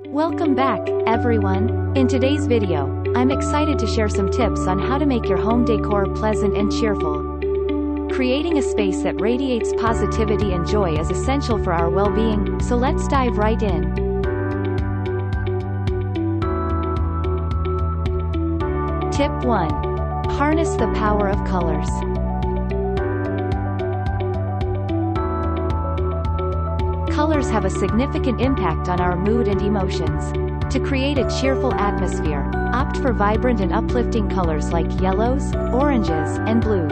Welcome back, everyone. In today's video, I'm excited to share some tips on how to make your home decor pleasant and cheerful. Creating a space that radiates positivity and joy is essential for our well-being, so let's dive right in. Tip 1. Harness the power of colors. Colors have a significant impact on our mood and emotions. To create a cheerful atmosphere, opt for vibrant and uplifting colors like yellows, oranges, and blues.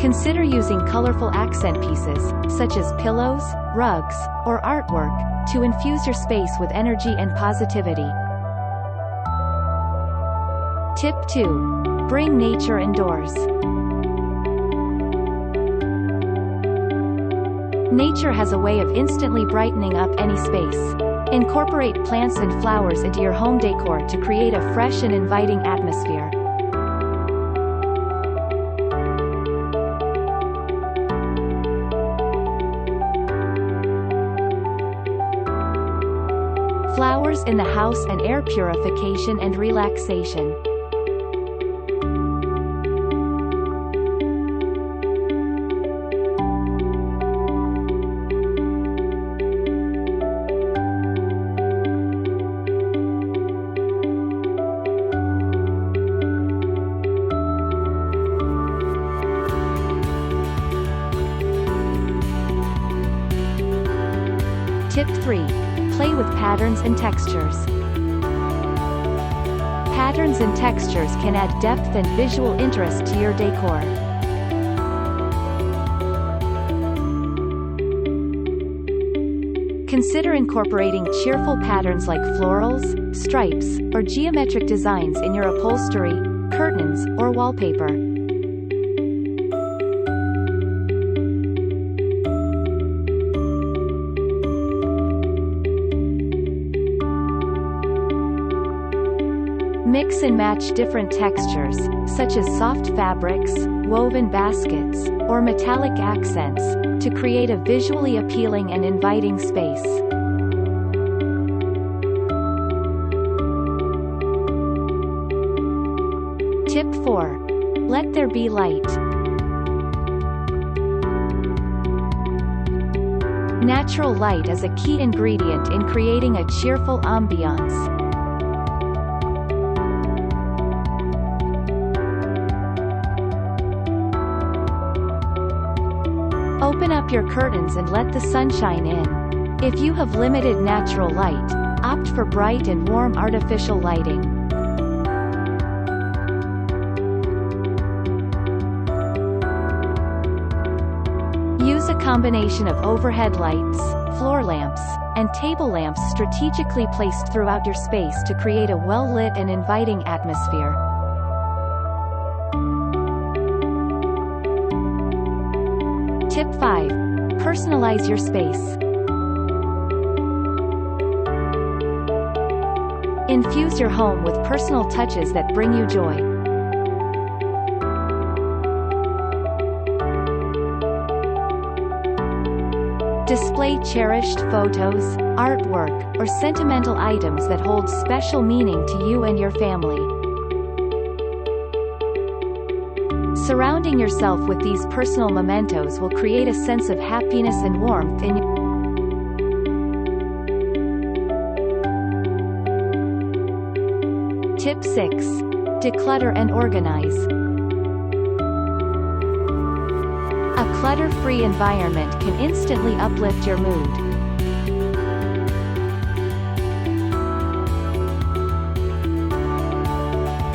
Consider using colorful accent pieces, such as pillows, rugs, or artwork, to infuse your space with energy and positivity. Tip 2. Bring nature indoors. Nature has a way of instantly brightening up any space. Incorporate plants and flowers into your home decor to create a fresh and inviting atmosphere. Flowers in the house and air purification and relaxation. Tip 3. Play with patterns and textures. Patterns and textures can add depth and visual interest to your decor. Consider incorporating cheerful patterns like florals, stripes, or geometric designs in your upholstery, curtains, or wallpaper. Mix and match different textures, such as soft fabrics, woven baskets, or metallic accents, to create a visually appealing and inviting space. Tip 4. Let there be light. Natural light is a key ingredient in creating a cheerful ambiance. Open up your curtains and let the sunshine in. If you have limited natural light, opt for bright and warm artificial lighting. Use a combination of overhead lights, floor lamps, and table lamps strategically placed throughout your space to create a well-lit and inviting atmosphere. Tip 5. Personalize your space. Infuse your home with personal touches that bring you joy. Display cherished photos, artwork, or sentimental items that hold special meaning to you and your family. Surrounding yourself with these personal mementos will create a sense of happiness and warmth in your. Tip 6. Declutter and organize. A clutter-free environment can instantly uplift your mood.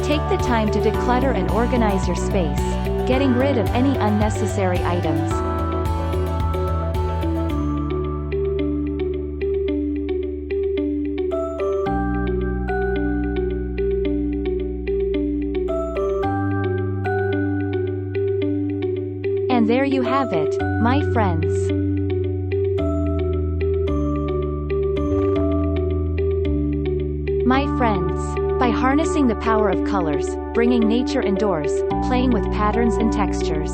Take the time to declutter and organize your space, getting rid of any unnecessary items. And there you have it, my friends. My friends, by harnessing the power of colors, bringing nature indoors, playing with patterns and textures.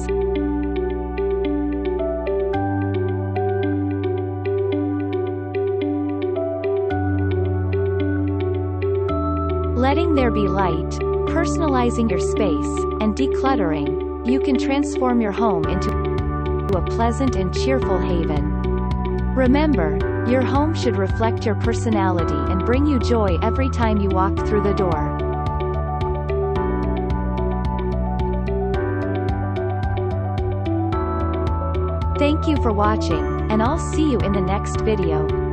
Letting there be light, personalizing your space, and decluttering, you can transform your home into a pleasant and cheerful haven. Remember, your home should reflect your personality and bring you joy every time you walk through the door. Thank you for watching, and I'll see you in the next video.